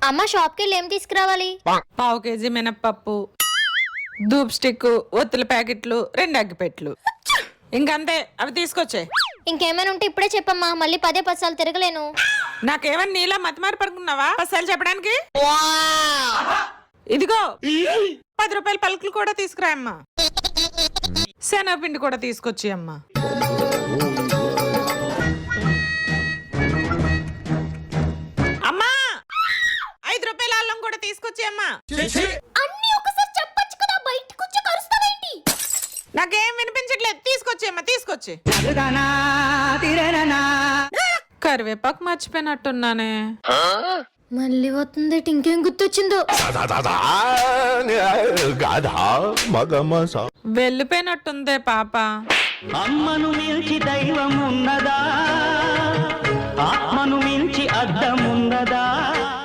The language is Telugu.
అమ్మ షాప్కి వెళ్ళి ఏం తీసుకురావాలి? పావు కేజీ మినప్పప్పు, ధూప్ స్టిక్, ఒత్తుల ప్యాకెట్లు, 2 అగ్గిపెట్లు, ఇంకంతే. అవి తీసుకొచ్చే. ఇంకేమైనా ఉంటే ఇప్పుడే చెప్పమ్మా, మళ్ళీ 10 సార్లు తిరగలేను. నాకేమన్నా నీలా మతిమారి పడుకున్నావా 10 సార్లు చెప్పడానికి? ఇదిగో 10 రూపాయల పలుకులు కూడా తీసుకురా అమ్మా. శనగపిండి కూడా తీసుకొచ్చి అమ్మా. అమ్మా 5 రూపాయల అల్లం కూడా తీసుకొచ్చి అమ్మా. అన్ని ఒకసారి చెప్పొచ్చు కదా, బయటికి వచ్చి కరుస్తావేంటి? నాకేం వినిపించట్లేదు, తీసుకొచ్చి అమ్మా, తీసుకొచ్చి. కరివేపాకు మర్చిపోయినట్టున్నానే. మళ్ళీ వస్తుంది, ఇంకేం గుర్తొచ్చిందో. వెళ్ళిపోయినట్టుందే పాప. అమ్మను మిల్చి దైవం ఉన్నదా? ఆత్మను